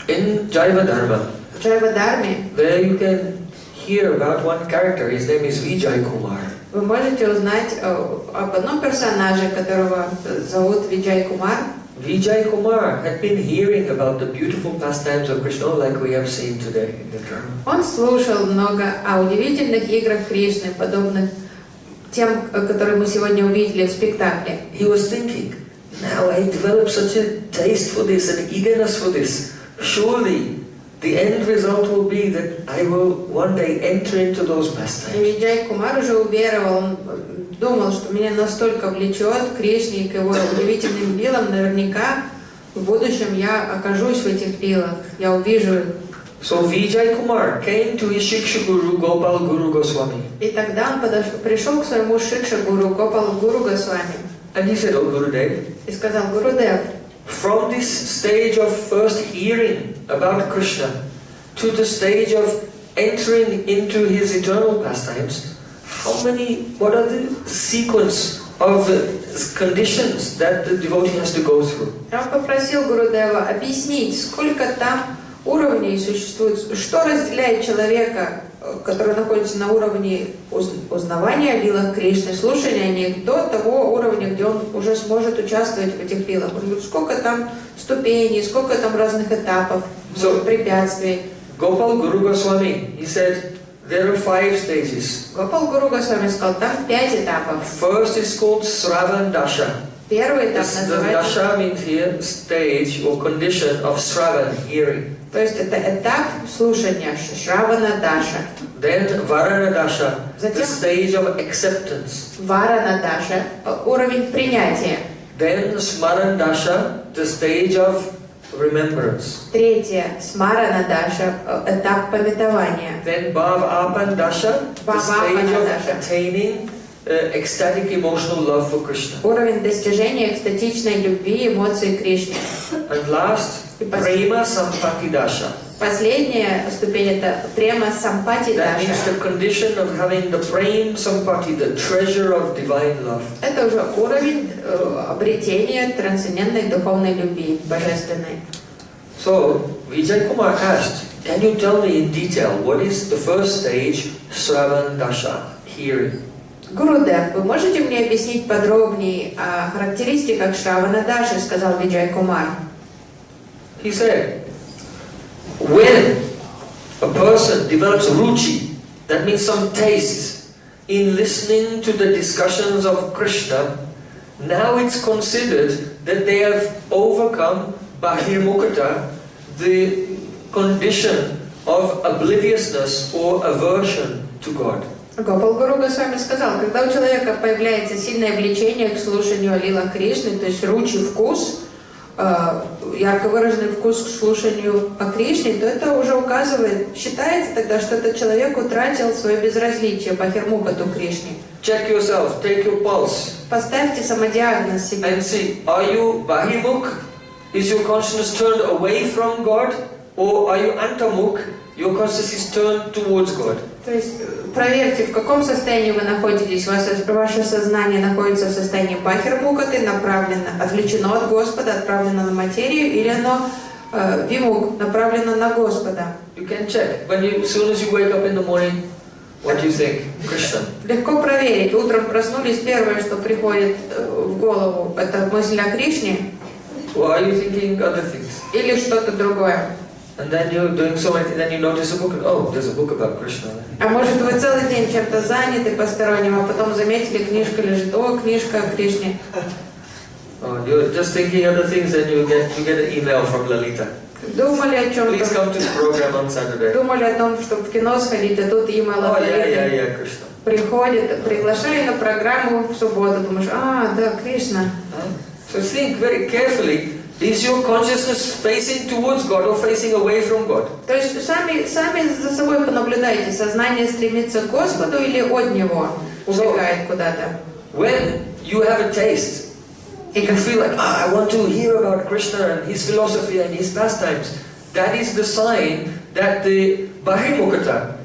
In Jaiva Dharma, there you can hear about one character. His name is Vijay Kumar. Вы можете узнать об одном персонаже, которого зовут Виджай Кумар. Vijay Kumar had been hearing about the beautiful pastimes of Krishna, like we have seen today in the drama. Он слушал много о удивительных играх Кришны, подобных тем, которые мы сегодня увидели в спектакле. He was thinking, now I developed such a taste for this and eagerness for this. Surely the end result will be that I will one day enter into those pastimes. Виджай Кумар уже уверовал, он думал, что меня настолько влечет к Кришне и к его удивительным лилам, наверняка в будущем я окажусь в этих лилах, я увижу их. So Vijay Kumar came to his Shiksha Guru Gopal Guru Goswami. И тогда он пришел к своему Шикша Гуру Гопалу Гуру Госвами. And he said, "Oh Gurudev, И сказал: Гурудев, from this stage of first hearing about Krishna to the stage of entering into his eternal pastimes, what are the sequence of conditions that the devotee has to go through?" он попросил Гурудева объяснить, сколько там уровней существует, что разделяет человека, который находится на уровне узнавания о лилах Кришны, слушания о них, до того уровня, где он уже сможет участвовать в этих лилах. Он говорит, сколько там ступеней, сколько там разных этапов, препятствий. Gopal Guru Goswami, he said, there are 5 stages. Гопал Гуру Госвами сказал, там 5 этапов. First is called Shravana Dasha. Первый этап The называется... Dasha means here stage or condition of Shravan, hearing. То есть это этап слушания, Shravana Dasha. Then Varana Dasha, the stage of acceptance. Varana Dasha, уровень принятия. Then Smaran Dasha, the stage of remembrance. Третье, Смарана Даша, этап памятования. Then Bhavapan Dasha, the stage of attaining ecstatic emotional love for Krishna. Уровень достижения экстатичной любви, эмоций Кришне. And last, Prema Sampati Dasha. Последняя ступень это Према Сампати That Даша. means the condition of having the Prem Sampati, the treasure of divine love. Это уже уровень обретения трансцендентной духовной любви, божественной. So, Vijay Kumar asked, can you tell me in detail what is the first stage, Shravan Dasha, hearing? Гурудев, вы можете мне объяснить подробнее о характеристиках Шравана Даши, сказал Виджай Кумар. He said, when a person develops ruchi, that means some taste, in listening to the discussions of Krishna, now it's considered that they have overcome Bahirmucata, the condition of obliviousness or aversion to God. Гопал Гуру Госвами сказал, когда у человека появляется сильное влечение к слушанию о лилах Кришны, то есть ручи, вкус, ярко выраженный вкус к слушанию о Кришне, то это уже указывает, считается тогда, что этот человек утратил свое безразличие Бахирмукату Кришне. Check yourself, take your pulse. Поставьте самодиагноз себе. And see, are you Bahirmuc? Is your consciousness turned away from God? Or are you Antamuk? Your consciousness is turned towards God. То есть проверьте, в каком состоянии вы находитесь. Ваше сознание находится в состоянии Бахирмукаты, направлено, отвлечено от Господа, отправлено на материю, или оно вимук, направлено на Господа. You can check. As soon as you wake up in the morning, what do you think? Krishna. Легко проверить. Утром проснулись, первое, что приходит в голову, это мысль о Кришне. Or are you thinking other things? Или что-то другое. And then you're doing so many things, then you notice a book, oh, there's a book about Krishna. А может, вы целый день чем-то заняты посторонним, а потом заметили, книжка лежит, о, книжка о Кришне. Oh, you're just thinking other things, then you get an email from Lalita. Думали о чем-то. Please come to the program on Saturday. Думали о том, чтобы в кино сходить, а тут имейл от Лалиты. Krishna. Приходит, приглашали на программу в субботу, думаешь, да, Кришна. So think very carefully. Is your consciousness facing towards God or facing away from God? То есть сами за собой понаблюдайте, сознание стремится к Господу или от Него убегает куда-то. When you have a taste, you feel like, I want to hear about Krishna and his philosophy and his pastimes. That is the sign that the Bahirmukata,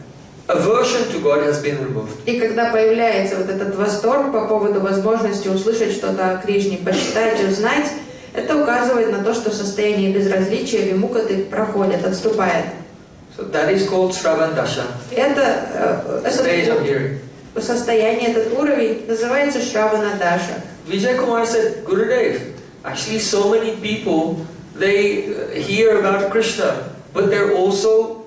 aversion to God, has been removed. И когда появляется вот этот восторг по поводу возможности услышать что-то о Кришне, почитать, узнать, это указывает на то, что состояние безразличия вимукхаты проходит, отступает. So that is called Shravana Dasha. Это Stage of hearing. состояние, этот уровень называется Shravana Dasha. Vijay Kumar said, Gurudev, actually so many people, they hear about Krishna, but they're also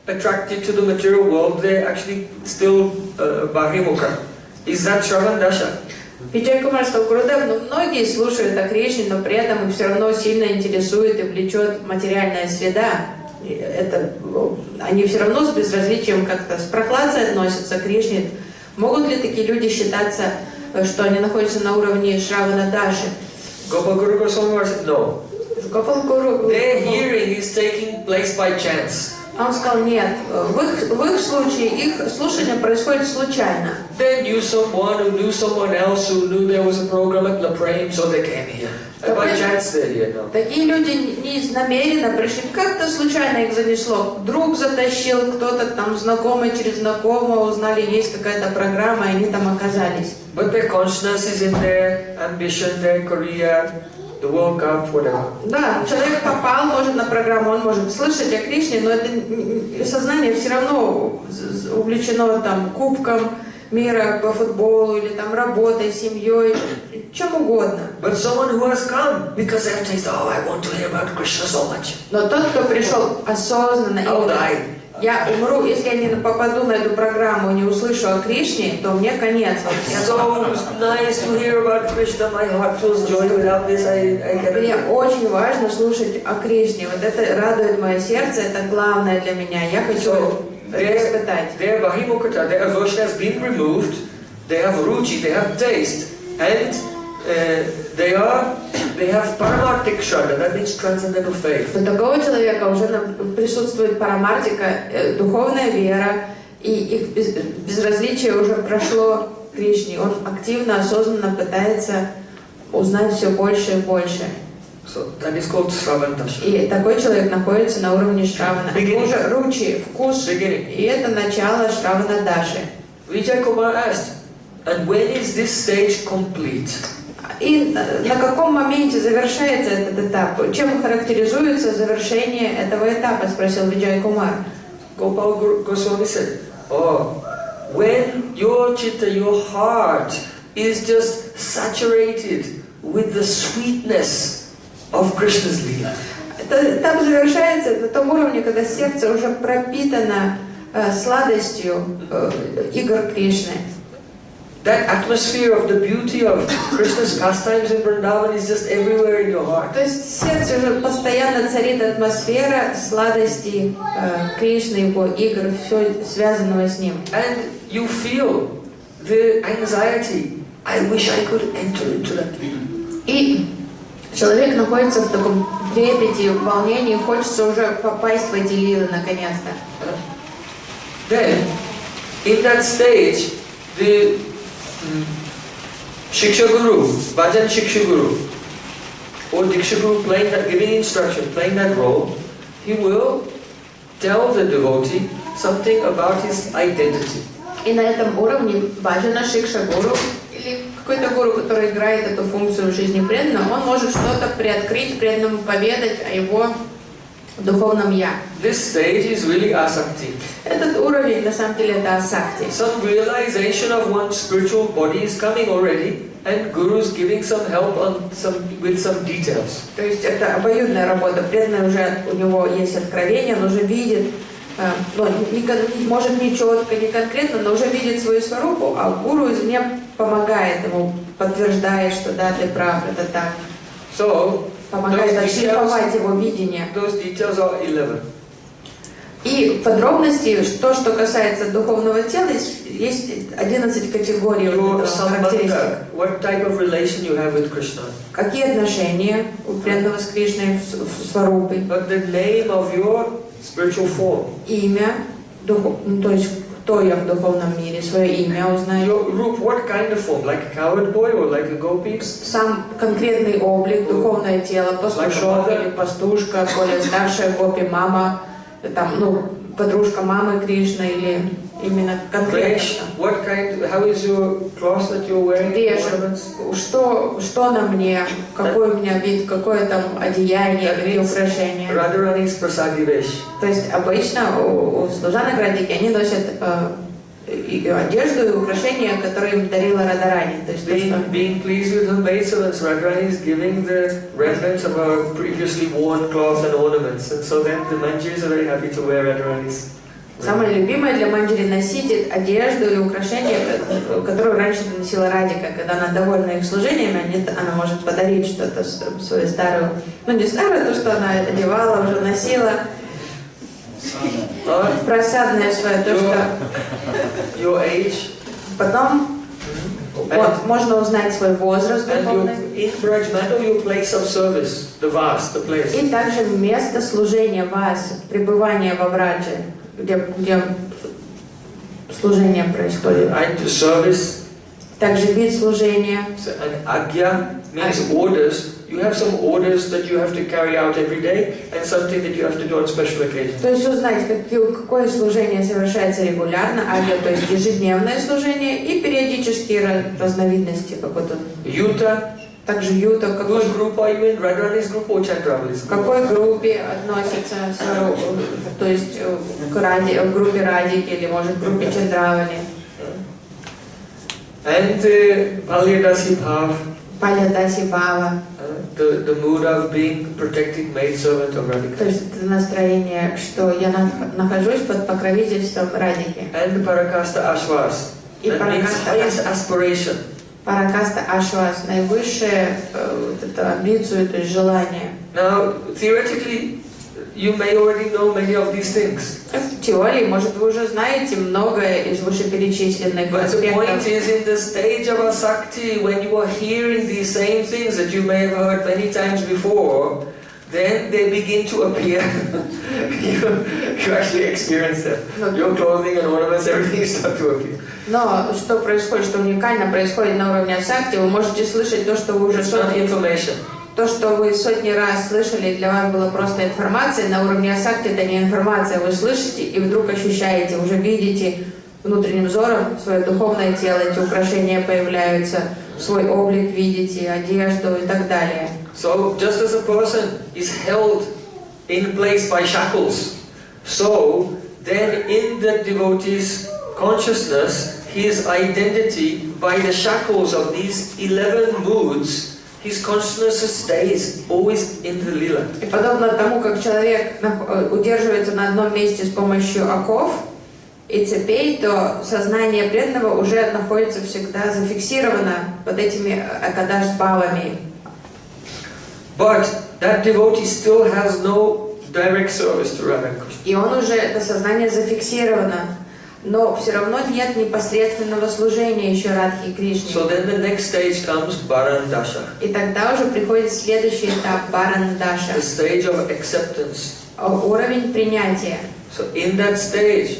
attracted to the material world. They're actually still Bahirmuc. Is that Shravana Dasha? Виджай Кумар сказал, Гурудев, но многие слушают о Кришне, но при этом их все равно сильно интересует и влечет материальная среда. Они все равно с безразличием как-то, с прохладцей относятся к Кришне. Могут ли такие люди считаться, что они находятся на уровне Шравана Даши? Gopal Guru Goswami said, no. Their hearing is taking place by chance. Он сказал, нет, в их случае их слушание происходит случайно. They knew someone who knew someone else who knew there was a program at La Prem, so they came here. And by chance they're here now. Такие люди не намеренно пришли, как-то случайно их занесло. Друг затащил, кто-то там знакомый через знакомого узнали, есть какая-то программа, и они там оказались. But their consciousness is in their ambition, their career, the World Cup, whatever. Да, человек попал, может, на программу, он может слышать о Кришне, но это сознание все равно увлечено там кубком мира по футболу или там работой, семьей, чем угодно. But someone who has come because they have tasted, oh, I want to hear about Krishna so much. Но тот, кто пришел осознанно, я умру, если я не попаду на эту программу и не услышу о Кришне, то мне конец. So nice to hear about Krishna. My heart feels joy. Without this, I cannot. Мне очень важно слушать о Кришне. Вот это радует мое сердце, это главное для меня. Я хочу это испытать. Their Bahirmucata, their aversion has been removed. They have ruchi, they have taste, and they have paramartik shraddha. That means transcendental faith. У такого человека уже присутствует парамартика, духовная вера, и их безразличие уже прошло к Кришне. Он активно, осознанно пытается узнать все больше и больше. So that is called Shravana Dasha. И такой человек находится на уровне Шравана. Уже ручи, вкус, и это начало Шравана Даши. Vijay Kumar asked, and when is this stage complete? И на каком моменте завершается этот этап? Чем характеризуется завершение этого этапа? Спросил Виджай Кумар. Gopal Goswami said, oh, when your chitta, your heart is just saturated with the sweetness of Krishna's Leela. Этап завершается на том уровне, когда сердце уже пропитано сладостью игр Кришны. That atmosphere of the beauty of Krishna's pastimes in Vrindavan is just everywhere in your heart. То есть в сердце уже постоянно царит атмосфера сладости Кришны, его игр, все связанного с ним. And you feel the anxiety. I wish I could enter into that Leela. И человек находится в таком трепете, волнении, хочется уже попасть в эти лилы наконец-то. Then, in that stage, the Shiksha Guru, Bhajan Shiksha Guru, or Diksha Guru playing that, giving instruction, playing that role, he will tell the devotee something about his identity. И на этом уровне Баджана Шикша Гуру или какой-то гуру, который играет эту функцию в жизни преданного, он может что-то приоткрыть, преданному поведать о его духовном я. This stage is really asakti. Этот уровень на самом деле это асакти. Some realization of one's spiritual body is coming already, and Guru is giving some help with some details. То есть это обоюдная работа. Преданный уже, у него есть откровение, он уже видит, может не четко, не конкретно, но уже видит свою сварупу, а гуру извне помогает ему, подтверждает, что да, ты прав, это так. So, помогает отшлифовать его видение. Those details are 11. И подробности, то, что касается духовного тела, есть 11 категорий характеристик. What type of relation you have with Krishna? Какие отношения у преданного с Кришной, с Сварупой? But the name of your spiritual form. Имя, то есть кто я в духовном мире, свое имя узнаю. Your roop, what kind of form? Like a cowherd boy or like a gopi? Сам конкретный облик, духовное тело, пастушок или пастушка, более старшая гопи, мама, там, подружка мамы Кришны или именно конкретно. What kind? How is your cloth that you're wearing? Что на мне, какой у меня вид, какое там одеяние, какие украшения. Radharani's prasadi vesh. То есть обычно у служанок Радхики они носят ее одежду и украшения, которые им дарила Радарани. То есть being pleased with her maidservants, Radharani is giving the remnants of her previously worn cloth and ornaments, and so then the Manjiris are very happy to wear Radharani's. Самое любимое для Манджари носить одежду и украшения, которую раньше носила Радика. Когда она довольна их служениями, она может подарить что-то свою старую, ну не старую, то, что она одевала, уже носила. Просадное свое, то, что... Your age. Потом можно узнать свой возраст духовный. И также место служения вас, пребывания во Врадже, где служение происходит. Также вид служения. Agya means orders. You have some orders that you have to carry out every day, and something that you have to do on special occasions. То есть узнать, какое служение совершается регулярно, агья, то есть ежедневное служение, и периодические разновидности какой-то. Юта. Также юта. Какой группе are you in? Radharani's group or Chandravali's group? К какой группе относится, то есть к группе Радики или может к группе Чандравали. And Palyadasi Bhav. Palyadasi Bhava. The mood of being protected maidservant of Radhika. То есть это настроение, что я нахожусь под покровительством Радики. And Parakasta Ashwas. That means highest aspiration. Паракаста Ашвас, наивысшее амбицию, то есть желание. Now, theoretically, you may already know many of these things. В теории, может, вы уже знаете многое из вышеперечисленных аспектов. But the point is, in the stage of asakti, when you are hearing these same things that you may have heard many times before, then they begin to appear. you actually experience them. Your clothing and ornaments, everything start to appear. Но что происходит, что уникально происходит на уровне асакти, вы можете слышать то, что вы уже то, что вы сотни раз слышали, для вас была просто информация, на уровне асакти это не информация, вы слышите и вдруг ощущаете, уже видите внутренним взором свое духовное тело, эти украшения появляются, свой облик видите, одежду и так далее. So, just as a person is held in place by shackles, so then in the devotee's consciousness, his identity by the shackles of these 11 moods, his consciousness stays always in the lila. И подобно тому, как человек удерживается на одном месте с помощью оков и цепей, то сознание преданного уже находится всегда зафиксировано под этими акадаш-бхавами. But that devotee still has no direct service to Radha Krishna. И он уже, это сознание зафиксировано, но все равно нет непосредственного служения еще Радхи Кришне. So then the next stage comes Varana Dasha. И тогда уже приходит следующий этап Varana Dasha. The stage of acceptance. Уровень принятия. So in that stage,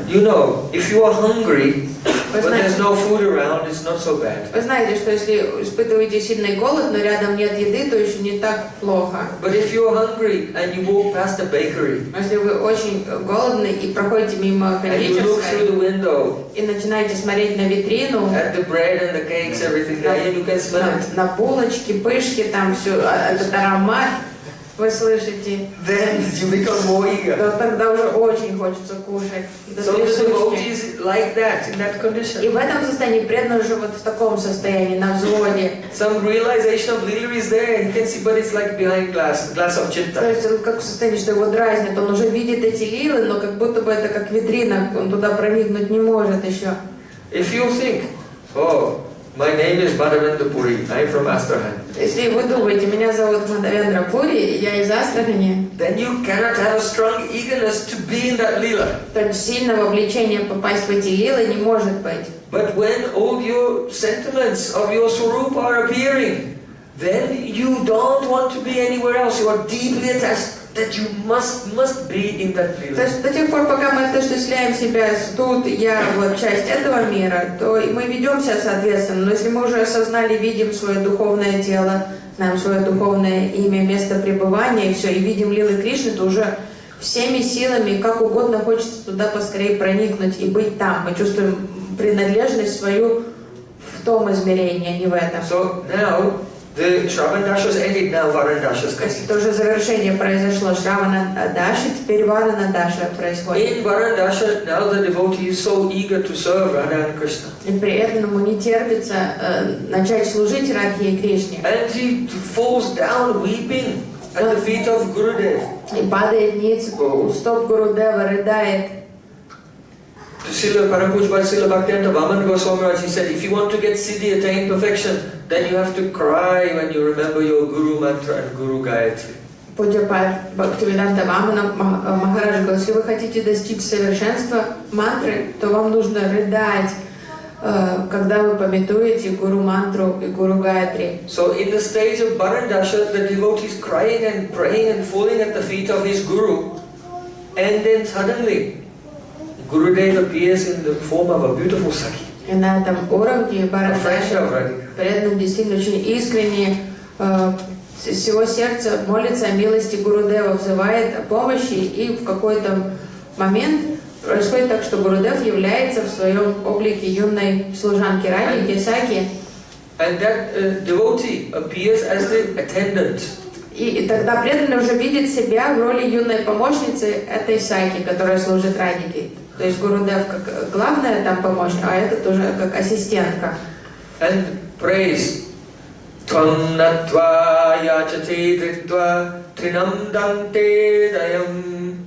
you know, if you are hungry, but there's no food around, it's not so bad. Вы знаете, что если испытываете сильный голод, но рядом нет еды, то еще не так плохо. But if you are hungry and you walk past a bakery, если вы очень голодны и проходите мимо кондитерской и начинаете смотреть на витрину, at the bread and the cakes, everything there, and you can smell it. На булочки, пышки, там все, этот аромат. Вы слышите? Then you become more eager. То тогда уже очень хочется кушать. So the devotee is like that, in that condition. И в этом состоянии преданный уже вот в таком состоянии, на взводе. Some realization of lila is there, you can see, but it's like behind glass of chitta. То есть он как в состоянии, что его дразнит, он уже видит эти лилы, но как будто бы это как витрина, он туда проникнуть не может еще. If you think, oh, my name is Madhavendra Puri, I'm from Astrakhan. Если вы думаете, меня зовут Мадхавендра Пури, я из Астрахани, then you cannot have a strong eagerness to be in that lila. То сильного влечения попасть в эти лилы не может быть. But when all your sentiments of your swarup are appearing, then you don't want to be anywhere else. You are deeply attached that you must be in that lila. То есть до тех пор, пока мы отождествляем себя с тут, я вот часть этого мира, то мы ведем себя соответственно. Но если мы уже осознали, видим свое духовное тело, знаем свое духовное имя, место пребывания, и все, и видим лилы Кришны, то уже всеми силами, как угодно хочется туда поскорее проникнуть и быть там. Мы чувствуем принадлежность свою в том измерении, а не в этом. So now the Shravana Dasha is ended, now Varana Dasha is coming. Это уже завершение произошло. Shravana Dasha, теперь Varana Dasha происходит. In Varana Dasha, now the devotee is so eager to serve Radha and Krishna. И при этом ему не терпится начать служить Радхе и Кришне. And he falls down weeping at the feet of Gurudev. И падает ниц у стоп Гурудева, рыдает. Srila Parampujya Srila Bhaktivedanta Vaman Goswami Maharaj, he said, if you want to get siddhi, attain perfection, then you have to cry when you remember your Guru Mantra and Guru Gayatri. Пуджапад Бхактивиданта Вамана Махарадж говорил, если вы хотите достичь совершенства мантры, то вам нужно рыдать, когда вы памятуете Гуру Мантру и Гуру Гayatri. So in the stage of Varana Dasha, the devotee is crying and praying and falling at the feet of his Guru, and then suddenly Gurudev appears in the form of a beautiful Sakhi. И на этом уровне Varana Dasha преданный действительно очень искренне с всего сердца молится о милости Гурудева, взывает о помощи, и в какой-то момент происходит так, что Гурудев является в своем облике юной служанки Радхи, Саки. And that devotee appears as the attendant. И тогда преданный уже видит себя в роли юной помощницы этой Саки, которая служит Радхике. То есть Гурудев как главная там помощница, а этот уже как ассистентка. And praise Tvam natva yachate dritva trinam dante dayam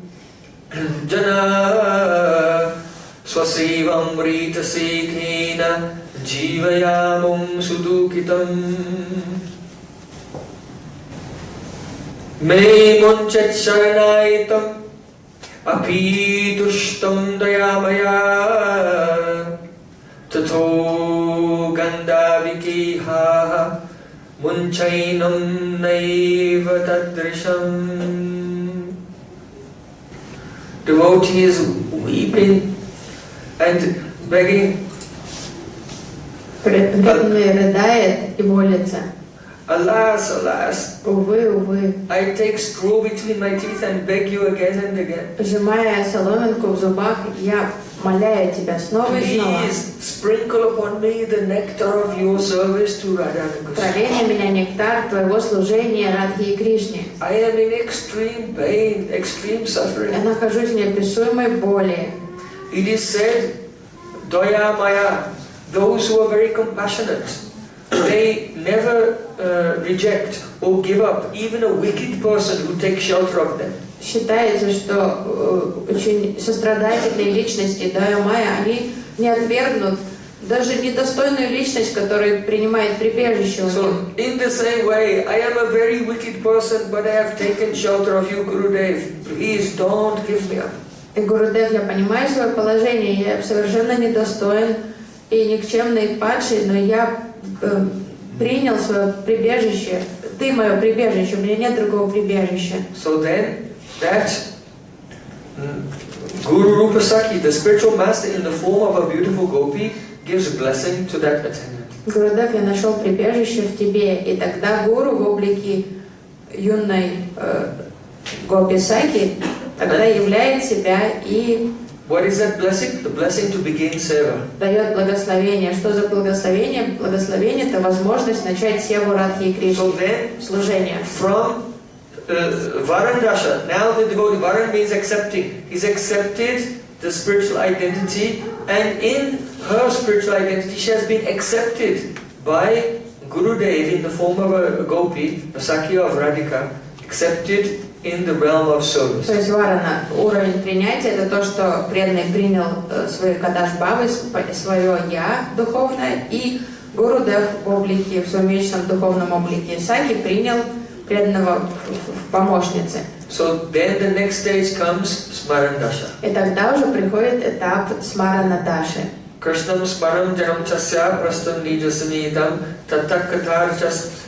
jana swasivam rita sikhena jivayamum sudukitam me monchet sharanaitam apitushtam dayamaya tato gandavikiha munchainam naiva tadrisham. Devotee is weeping and begging. Преданный рыдает и молится. Alas, alas, Увы, увы. I take straw between my teeth and beg you again and again. Сжимая соломинку в зубах, я моляю тебя снова и снова. Please sprinkle upon me the nectar of your service to Radha and Krishna. Пролей на меня нектар твоего служения Радхи и Кришне. I am in extreme pain, extreme suffering. Я нахожусь в неописуемой боли. It is said, Daya Maya, those who are very compassionate, they never reject or give up even a wicked person who takes shelter of them. Считается, что очень сострадательные личности, Дая Майя, они не отвергнут даже недостойную личность, которая принимает прибежище у них. So, in the same way, I am a very wicked person, but I have taken shelter of you, Gurudev. Please don't give me up. И Гурудев, я понимаю свое положение, я совершенно недостоин и никчемный падший, но я принял свое прибежище. Ты мое прибежище, у меня нет другого прибежища. So then, that Guru Rupa Sakhi, the spiritual master in the form of a beautiful gopi, gives a blessing to that attendant. Гурудев, я нашел прибежище в тебе, и тогда Гуру в облике юной гопи Саки тогда являет себя и What is that blessing? The blessing to begin seva. дает благословение. Что за благословение? Благословение – это возможность начать севу Радхи и Кришны, So then, служение. from Varana Dasha, now the devotee, Varana means accepting. He's accepted the spiritual identity, and in her spiritual identity, she has been accepted by Gurudev in the form of a gopi, a Sakya of Radhika, accepted in the realm of service. То есть Варана, уровень принятия – это то, что преданный принял свои кадаш-бхавы, свое «я» духовное, и Гурудев в облике, в своем вечном духовном облике Саки принял преданного в помощнице. So then the next stage comes Smarana Dasha. И тогда уже приходит этап Смарана Даши. Krishnam Smaram Janam Chasya Prastam Nijasanitam Tattakatar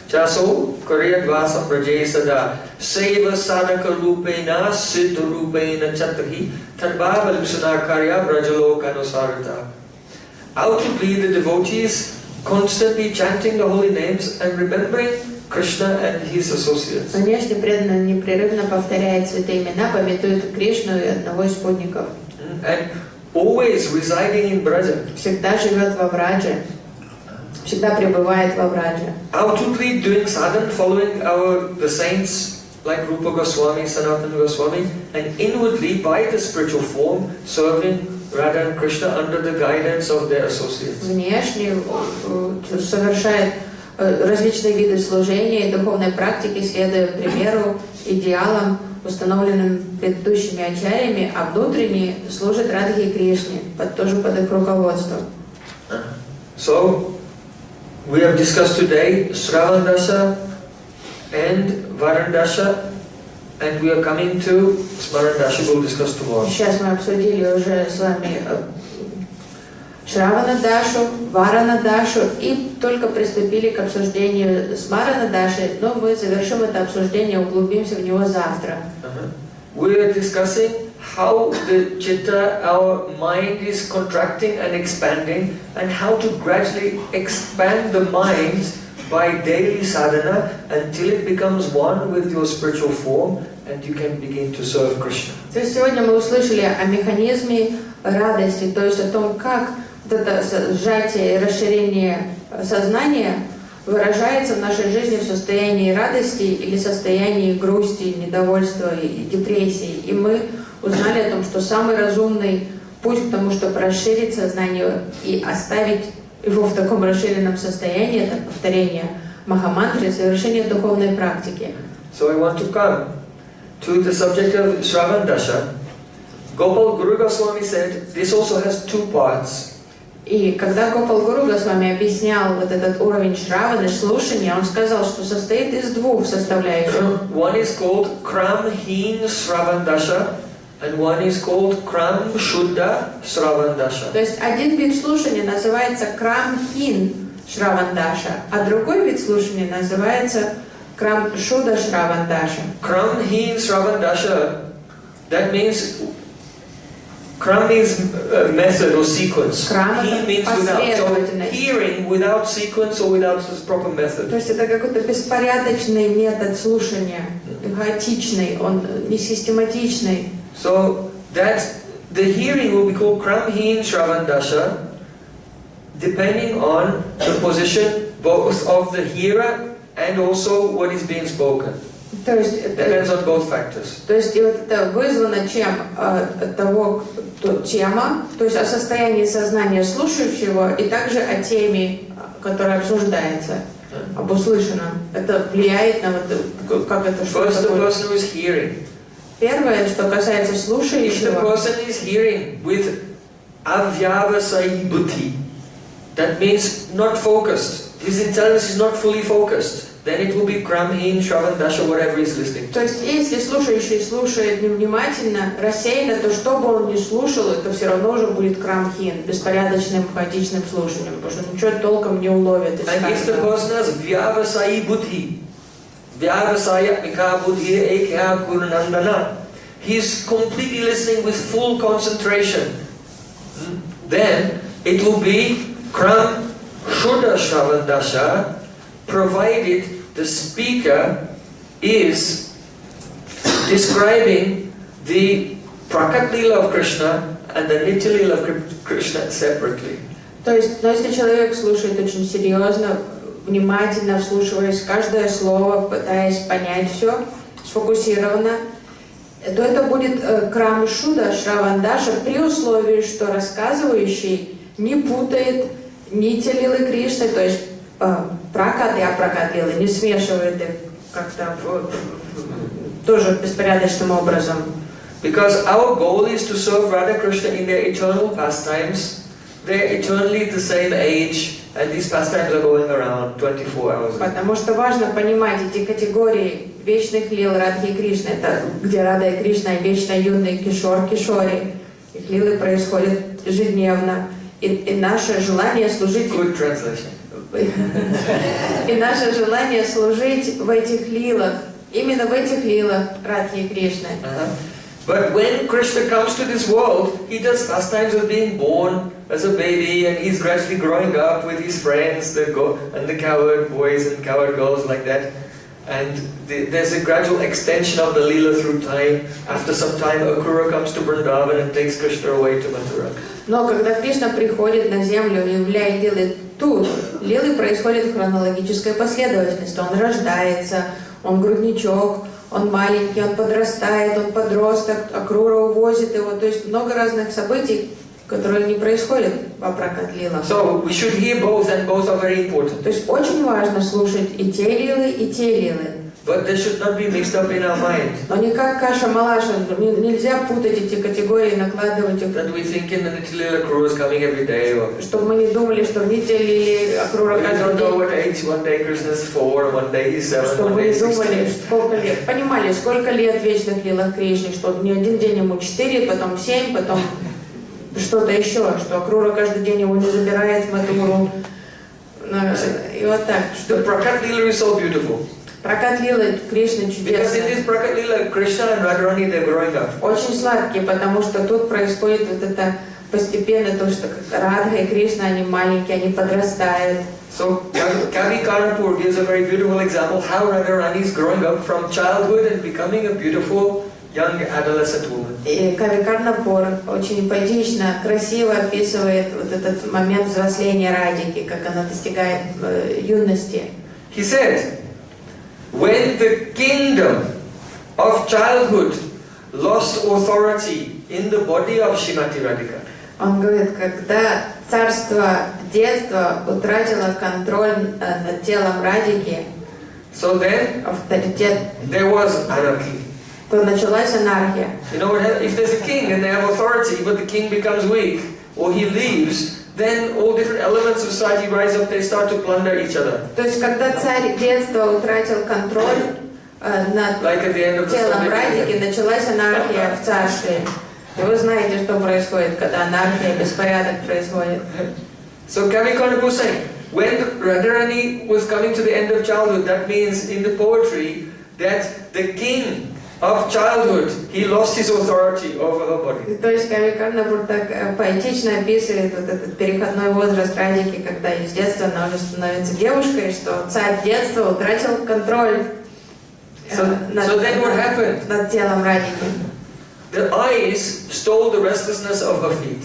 Chaso Karyadvasam Raje Sada Seva Sadaka Rupena Siddha Rupena Chatrahi Tadbhava Luksana Karya Brajaloka Anusarata. Outwardly the devotees constantly chanting the holy names and remembering Krishna and his associates. Внешне преданно непрерывно повторяет святые имена, памятует Кришну и одного из спутников. And always residing in Braja. Всегда живет во Врадже. Всегда пребывает во Врадже. Outwardly doing sadhana, following the saints like Rupa Goswami, Sanatana Goswami, and inwardly by the spiritual form serving Radha and Krishna under the guidance of their associates. Внешне совершает различные виды служения и духовной практики, следуя примеру, идеалам, установленным предыдущими ачарьями, а внутренне служит Радхе и Кришне, тоже под их руководством. So, we have discussed today Shravana Dasha and Varana Dasha, and we are coming to Smarana Dasha. We'll discuss tomorrow. Сейчас мы обсудили уже с вами Shravana Dasha, Varana Dasha и только приступили к обсуждению Smarana Dasha, но мы завершим это обсуждение, углубимся в него завтра. We are discussing how the chitta, our mind, is contracting and expanding, and how to gradually expand the mind by daily sadhana until it becomes one with your spiritual form, and you can begin to serve Krishna. То есть сегодня мы услышали о механизме радости, то есть о том, как вот это сжатие и расширение сознания выражается в нашей жизни в состоянии радости или состоянии грусти, недовольства и депрессии. И мы узнали о том, что самый разумный путь к тому, чтобы расширить сознание и оставить его в таком расширенном состоянии, это повторение Махамантры, совершение духовной практики. So I want to come to the subject of Shravana Dasha. Gopal Guru Goswami said this also has two parts. И когда Гопал Гуру Госвами объяснял вот этот уровень Шраваны, слушания, он сказал, что состоит из двух составляющих. One is called Kram-heen Shravana Dasha, and one is called Kram-shuddha Shravana Dasha. То есть один вид слушания называется Крам-хин Shravana Dasha, а другой вид слушания называется Крам-шудда Shravana Dasha. Kram-heen Shravana Dasha, that means Kram means method or sequence. He means without. So hearing without sequence or without proper method. То есть это какой-то беспорядочный метод слушания, хаотичный, он не систематичный. So that the hearing will be called Kram-heen Shravana Dasha, depending on the position both of the hearer and also what is being spoken. То есть depends on both factors. То есть и вот это вызвано чем? От того, тема, то есть о состоянии сознания слушающего и также о теме, которая обсуждается, об услышанном. Это влияет на вот, как это, что First, такое. the person who is hearing. Первое, что касается If the слушающего. person is hearing with avyavasai buddhi, that means not focused. His intelligence is not fully focused. Then it will be Kram-heen Shravana Dasha, whatever he is listening to. То есть, если слушающий слушает невнимательно, рассеянно, то что бы он ни слушал, это все равно уже будет Крам-хин, беспорядочным, хаотичным слушанием, потому что ничего толком не уловит. And if the person has vyavasai buddhi, vyavasaya mika buddhi ekya gurunandana, he is completely listening with full concentration. Then it will be Kram-shuddha Shravana Dasha, provided the speaker is describing the Prakat Lila of Krishna and the Nitya Lila of Krishna separately. То есть, но если человек слушает очень серьезно, внимательно вслушиваясь в каждое слово, пытаясь понять все, сфокусированно, то это будет Крам-шудда Shravana Dasha при условии, что рассказывающий не путает Нитья Лилы Кришны, то есть пракат и апракат лилы, не смешивает их как-то тоже беспорядочным образом. Because our goal is to serve Radha Krishna in their eternal pastimes. They're eternally the same age, and these pastimes are going around 24 hours. Потому что важно понимать эти категории вечных лил Радхи и Кришны. Это где Рада и Кришна вечно юный Кишор, Кишори. Их лилы происходят ежедневно. И наше желание служить... Good translation. И наше желание служить в этих лилах, именно в этих лилах Радхи и Кришны. But when Krishna comes to this world, he does pastimes of being born, as a baby, and he's gradually growing up with his friends, the cowherd boys and cowherd girls like that. And there's a gradual extension of the Leela through time. After some time, Akrura comes to Vrindavan and takes Krishna away to Mathura. Но когда Кришна приходит на землю и являет лилы тут, лилы происходят в хронологической последовательности. Он рождается, он грудничок, он маленький, он подрастает, он подросток, Акрура увозит его. То есть много разных событий, которые не происходят в Апракат-лилах. So we should hear both, and both are very important. То есть очень важно слушать и те лилы, и те лилы. But they should not be mixed up in our mind. Но не как каша-малаша, нельзя путать эти категории, накладывать их. That we think in the Nitya Akrura is coming every day, or Чтобы мы не думали, что в Нитья Лили Акрура we каждый don't know день. what age. One day Krishna is 4, one day he's 7, Чтобы one мы day не he's думали, 16. сколько лет. Понимали, сколько лет в вечных лилах Кришны, что не один день ему 4, потом 7, потом что-то еще, что Акрура каждый день его не забирает в Матуру. И вот так. The Prakat Lila is so beautiful. Прокат лилы Кришны Because in чудесный. this Prakat Lila, Krishna and Radharani, they're growing up. Очень сладкий, потому что тут происходит вот это постепенно, то, что Радха и Кришна, они маленькие, они подрастают. So Kavi Karnapur gives a very beautiful example how Radharani is growing up from childhood and becoming a beautiful young adolescent woman. И Kavi Karnapur очень поэтично, красиво описывает вот этот момент взросления Радики, как она достигает юности. He said, when the kingdom of childhood lost authority in the body of Srimati Radhika, Он говорит, когда царство детства утратило контроль над телом Радики, so then авторитет, there was anarchy. то началась анархия. You know what happens? If there's a king and they have authority, but the king becomes weak or he leaves, then all different elements of society rise up, they start to plunder each other. То есть, когда царь детства утратил контроль над Like at the end of the телом Sunday Радики, kingdom. началась анархия в царстве. И вы знаете, что происходит, когда анархия, беспорядок происходит. So Kavi Karnapur was saying, when Radharani was coming to the end of childhood, that means in the poetry that the king of childhood, he lost his authority over her body. То есть Кави Карнапур так поэтично описывает вот этот переходной возраст Радики, когда из детства она уже становится девушкой, что царь детства утратил контроль над телом Радики. The eyes stole the restlessness of her feet.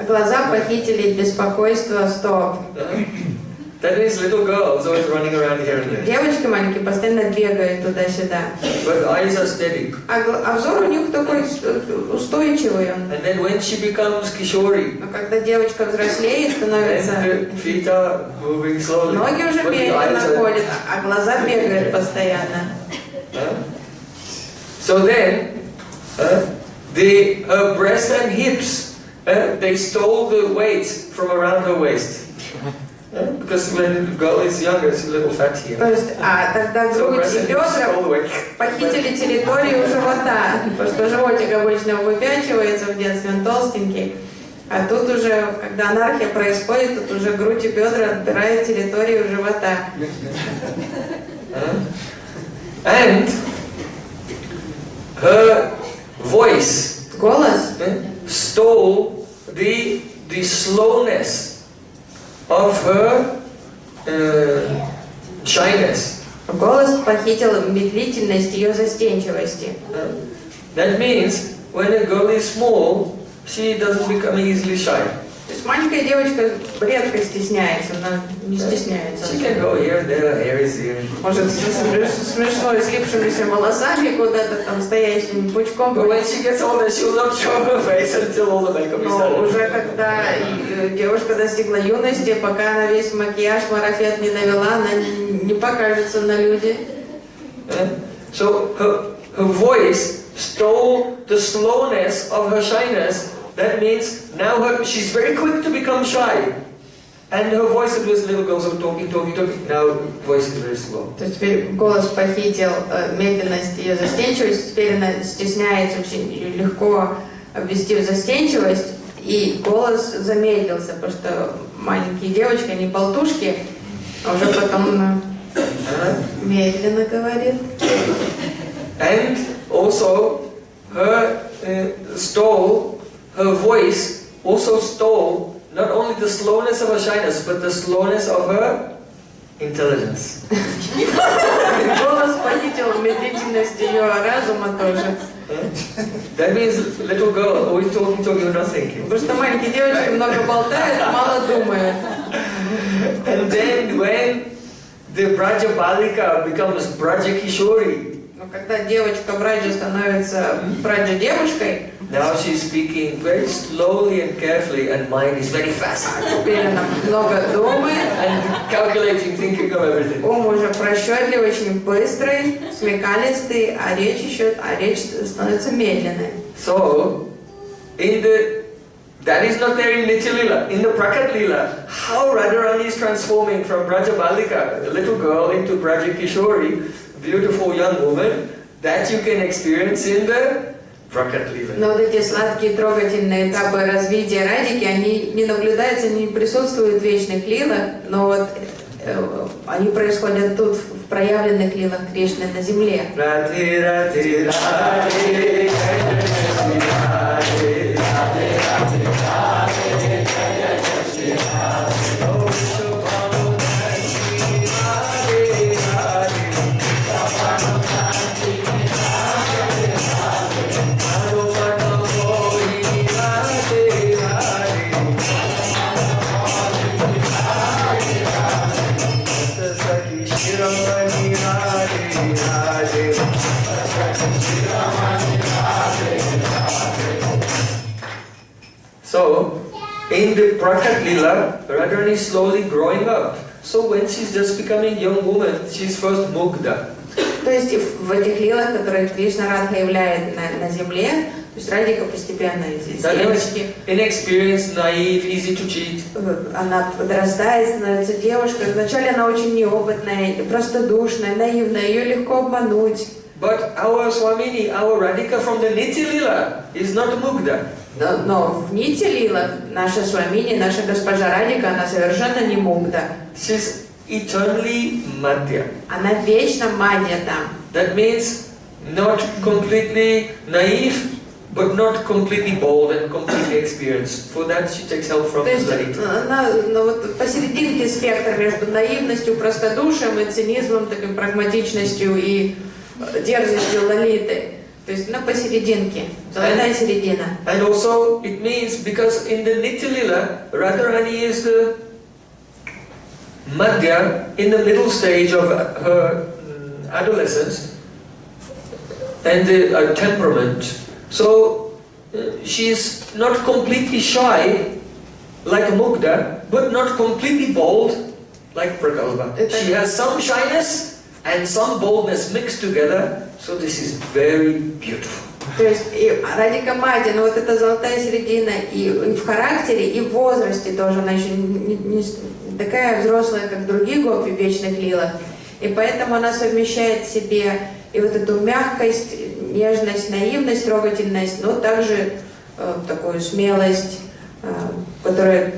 Глаза похитили беспокойство стоп. That means little girls always running around here and there. Девочки маленькие постоянно бегают туда-сюда. But eyes are steady. А взор у них такой устойчивый. And then when she becomes Kishori, Но когда девочка взрослеет, становится... then the feet are moving slowly. Ноги уже But the медленно eyes are... ходят, а глаза бегают постоянно. So then, her breast and hips, they stole the weight from around her waist. Because when the girl is younger, it's a little fat here. То есть, тогда грудь и бедра похитили территорию живота, потому что животик обычно выпячивается в детстве, он толстенький. А тут уже, когда анархия происходит, тут уже грудь и бедра отбирают территорию живота. And her voice Голос stole the slowness of her shyness. Голос похитил медлительность ее застенчивости. That means when a girl is small, she doesn't become easily shy. То есть маленькая девочка редко стесняется, она не стесняется. She can go here and there, her hair is here. Может, смешно слипшимися волосами куда-то там стоящим пучком. But when she gets older, she will not show her face until all the makeup is Но done. уже когда девушка достигла юности, пока она весь макияж, марафет не навела, она не покажется на люди. So her voice stole the slowness of her shyness. That means now she's very quick to become shy. And her voice, it was little girls who talking. Now voice is very slow. То есть теперь голос похитил медленность ее застенчивость, теперь она стесняется очень легко ввести в застенчивость, и голос замедлился, потому что маленькие девочки, они болтушки, а уже потом медленно говорит. And also her voice also stole not only the slowness of her shyness, but the slowness of her intelligence. Голос похитил медлительность ее разума тоже. That means little girl always talking, not thinking. Потому что маленькие девочки много болтают, мало думают. And then when the Braja Balika becomes Braja Kishori, Но когда девочка Браджа становится Браджа девушкой, now she's speaking very slowly and carefully, and mind is very fast. теперь она много думает, And calculating, thinking of everything. ум уже просчетливый, очень быстрый, смекалистый, а речь становится медленной. So, that is not there in Nitya Lila. In the Prakat Lila, how Radharani is transforming from Braja Balika, a little girl, into Braja Kishori, beautiful young woman, that you can experience in the Prakat Lila. Но вот эти сладкие, трогательные этапы развития Радики, они не наблюдаются, не присутствуют в вечных лилах, но вот они происходят тут, в проявленных лилах Кришны на земле. Radhe, Radhe, Radhe, So, in the Prakat Lila, Radharani is slowly growing up. So when she's just becoming young woman, she's first Mugdha. То есть в этих лилах, которые Кришна Радха являет на земле, то есть Радика постепенно из девочки. Inexperienced, naive, easy to cheat. Она подрастает, становится девушкой. Вначале она очень неопытная, простодушная, наивная, ее легко обмануть. But our Swamini, our Radhika from the Nitya Lila is not Mugdha. Но в Нити лилах наша Свамини, наша госпожа Радика, она совершенно не Мугда. She's eternally Madhya. Она вечно Мадья там. That means not completely naive, but not completely bold and completely experienced. For that she takes help from the Lalita. Она вот посерединке спектра между наивностью, простодушием и цинизмом, такой прагматичностью и дерзостью Лалиты. То есть она посерединке, золотая середина. And also it means because in the Nitya Lila, Radharani is the Madhya in the middle stage of her adolescence and the temperament. So she's not completely shy like Mugdha, but not completely bold like Prakalpa. She has some shyness and some boldness mixed together. So this is very beautiful. То есть и Радика Мадья, но вот эта золотая середина и в характере, и в возрасте тоже, она еще не такая взрослая, как другие гопи в вечных лилах. И поэтому она совмещает в себе и вот эту мягкость, нежность, наивность, трогательность, но также такую смелость, которая,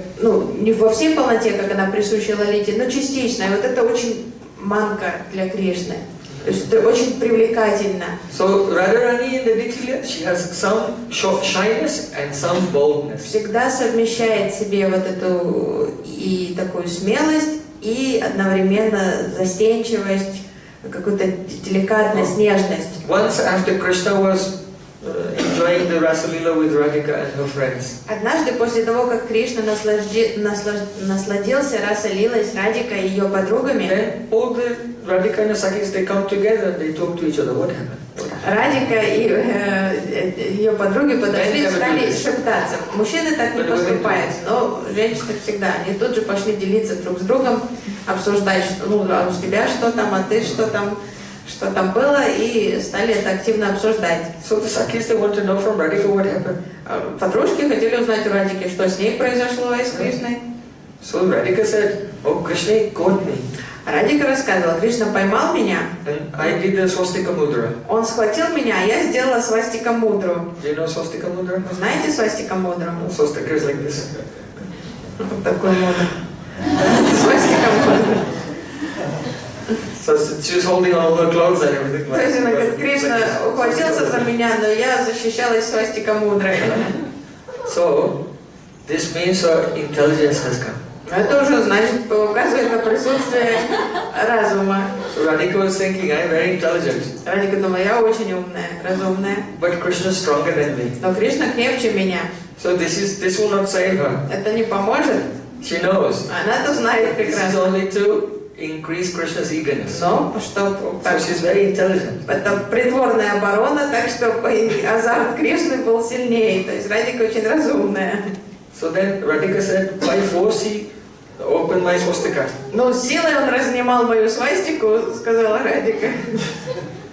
не во всей полноте, как она присуща Лалите, но частично. И вот это очень манка для Кришны. То есть это очень привлекательно. So Radharani in the Nitya, she has some shyness and some boldness. Всегда совмещает в себе вот эту и такую смелость, и одновременно застенчивость, какую-то деликатность, нежность. Once after Krishna was enjoying the Rasalila with Radhika and her friends. Однажды после того, как Кришна насладился Раса-лилой с Радикой и ее подругами, Then all the Radhika and the Sakhis, they come together and they talk to each other. What happened? Радика и ее подруги подошли и стали шептаться. Мужчины так не поступают, но женщины всегда. Они тут же пошли делиться друг с другом, обсуждать, а у тебя что там, а ты что там было, и стали это активно обсуждать. So the Sakhis, they want to know from Radhika what happened. Подружки хотели узнать у Радики, что с ней произошло и с Кришной. So Radhika said, "Oh, Krishna caught me. Радика рассказывала, Кришна поймал меня, And I did the swastika mudra." он схватил меня, а я сделала свастика мудру. Do you know swastika mudra? Вы знаете свастика мудру? Swastika is like this. Вот такой мудр. Свастика мудру. So she was holding all her clothes and everything. То есть, говорит, Кришна ухватился за меня, но я защищалась свастика мудрой. So this means her intelligence has come. Это уже значит, указывает на присутствие разума. So Radhika was thinking, I'm very intelligent. Радика думала, я очень умная, разумная. But Krishna is stronger than me. Но Кришна крепче меня. So this will not save her. Это не поможет. She knows. Она это знает This is прекрасно. only to increase Krishna's eagerness. Но, чтобы... So she's very intelligent. Это притворная оборона, так чтобы азарт Кришны был сильнее. То есть Радика очень разумная. So then Radhika said, by force he opened my swastika. Ну, силой он разнимал мою свастику, сказала Радика.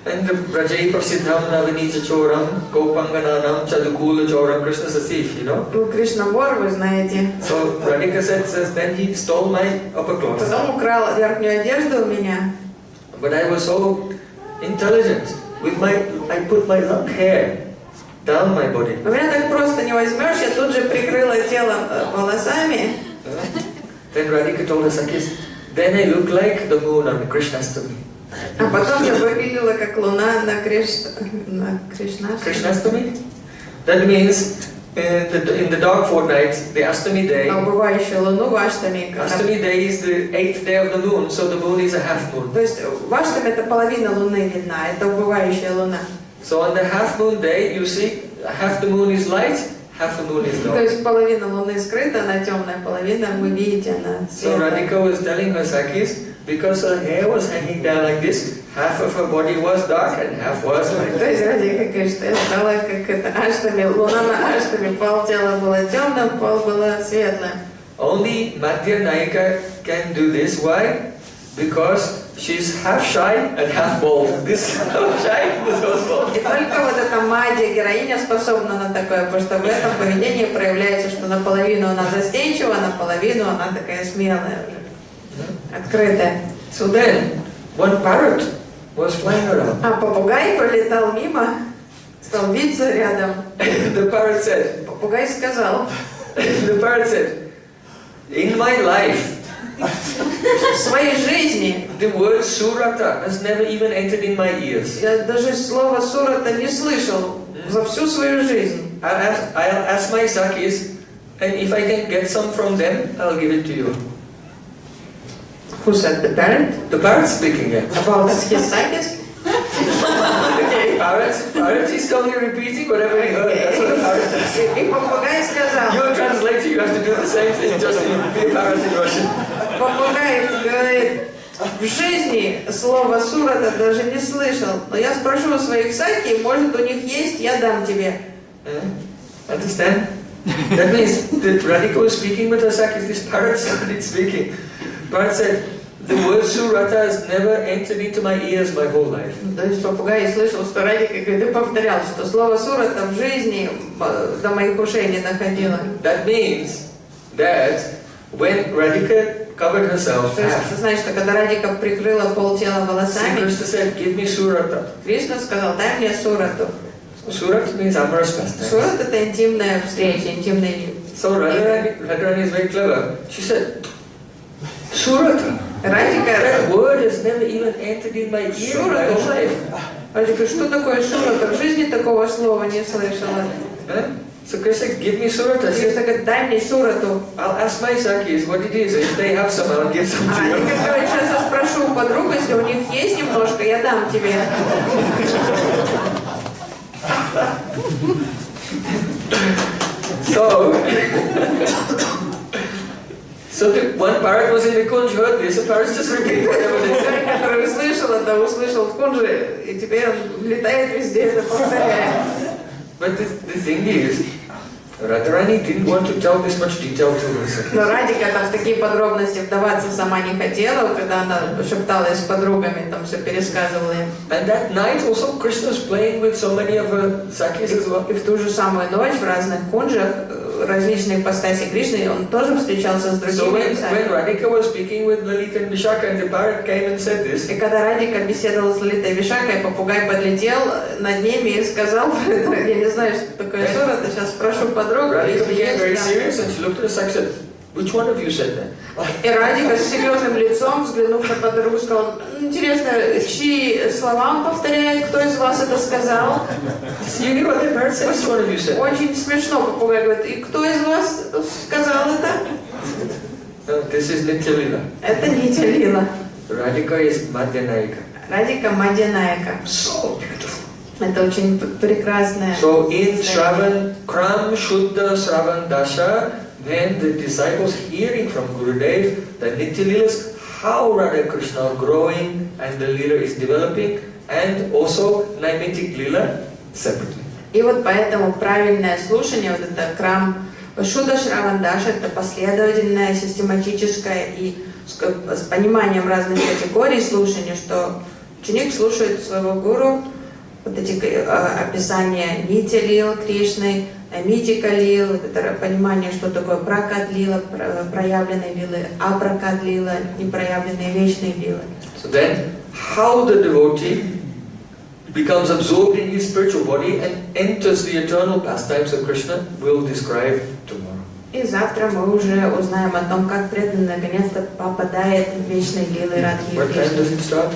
And the Rajai Prasiddham Navanija Choram Gopangananam Chadukula Choram Krishna's a thief, you know. Ну, Кришна вор, вы знаете. So Radhika says, then he stole my upper cloth. Потом украл верхнюю одежду у меня. But I was so intelligent. I put my long hair down my body. Но меня так просто не возьмешь, я тут же прикрыла тело волосами. Then Radhika told us, then I look like the moon on Krishnastami. А потом я выглядела как луна на Кришнастами. Krishnastami? That means in the dog fortnight, the Astami day. На убывающую луну в Аштами. Astami day is the 8th day of the moon, so the moon is a half moon. То есть в Аштами это половина луны видна, это убывающая луна. So on the half moon day, you see, half the moon is light, half the moon is То dark. есть половина луны скрыта, она темная, половина вы видите, она So светлая. Radhika was telling her Sakis, because her hair was hanging down like this, half of her body was dark and half was light. То есть Радика говорит, что я стала как это Аштами, луна на Аштами, пол тела было темным, пол было светлым. Only Madhya Nayika can do this. Why? Because she's half shy and half bold. This half shy, this was bold. И только вот эта Мадья, героиня, способна на такое, потому что в этом поведении проявляется, что наполовину она застенчива, наполовину она такая смелая уже, открытая. So then, one parrot was flying around. А попугай пролетал мимо, стал виться рядом. The parrot said, in my life, в своей жизни the word surata has never even entered in my ears. я даже слова сурата не слышал за всю свою жизнь. I'll ask my Sakis, and if I can get some from them, I'll give it to you. Who said the parrot? The parrot speaking it. About his Sakis? Okay, parrot is only repeating whatever he heard. That's what a parrot does. И попугай сказал. You're a translator, you have to do the same thing, just be a parrot in Russian. Попугай говорит, в жизни слово сурата даже не слышал, но я спрошу у своих саки, может у них есть, я дам тебе. Understand? That means that Radhika was speaking with her Sakis, this parrot started speaking. Parrot said, the word surata has never entered into my ears my whole life. То есть попугай слышал, что Радика говорит, и повторял, что слово сурата в жизни до моих ушей не доходило. That means that when Radhika covered herself, То есть это значит, что когда Радика прикрыла полтела волосами, Krishna said, give me surata. Кришна сказал, дай мне сурату. Surat means amorous pastime. Сурат это интимная встреча, интимный. So Radharani is very clever. She said, surata. Радика, That word has never even entered in my ear in my whole life. Радика, что такое сурата? В жизни такого слова не слышала. So Krishna said, give me surata. Кришна говорит, дай мне сурату. I'll ask my Sakis what it is. If they have some, I'll give some to А, you. и говорит, сейчас я спрошу у подруг, если у них есть немножко, я дам тебе. So the one parrot was in the kunj, heard this, the parrots just repeat whatever they said. Который услышал это, услышал в кунже, и теперь он летает везде, это повторяет. But the thing is, Radharani didn't want to tell this much detail to her Sakis. Но Радика там в такие подробности вдаваться сама не хотела, когда она шепталась с подругами, там все пересказывала им. And that night also Krishna was playing with so many of her Sakis as well. И в ту же самую ночь в разных кунджах, различные ипостаси Кришны, он тоже встречался с So другими. when Radhika was speaking with Lalita and Vishaka and the parrot came and said this, И когда Радика беседовала с Лалитой Вишакой, попугай подлетел над ними и сказал, я не знаю, что такое сурата, сейчас спрошу подругу. Radhika became very serious and she looked at the Sakis and said, Which one of you said that? И Радика с серьезным лицом, взглянув на подругу, сказал: интересно, чьи слова он повторяет, кто из вас это сказал? You hear what the parrot said? Which one of you said? Очень смешно, попугай говорит: и кто из вас сказал это? This is Nitya Lila. Это Нитя Лила. Radhika is Madhyanayika. Радика Мадьянайка. So beautiful. Это очень прекрасная. So in Shravan, Kram Shuddha Shravana Dasha, when the disciples hearing from Gurudev the Nitya Lilas, how Radha Krishna are growing and the Lila is developing, and also Naimitic Lila separately. И вот поэтому правильное слушание, вот это крам Шуда Шравана Даша, это последовательное, систематическое и с пониманием разных категорий слушания, что ученик слушает своего гуру, вот эти описания Нитя Лил Кришны, Митика Лил, вот это понимание, что такое пракат лила, проявленные лилы, апракат лила, непроявленные вечные лилы. So then, how the devotee becomes absorbed in his spiritual body and enters the eternal pastimes of Krishna, we'll describe tomorrow. И завтра мы уже узнаем о том, как преданный наконец-то попадает в вечные лилы Радхи What time Кришны. does it start?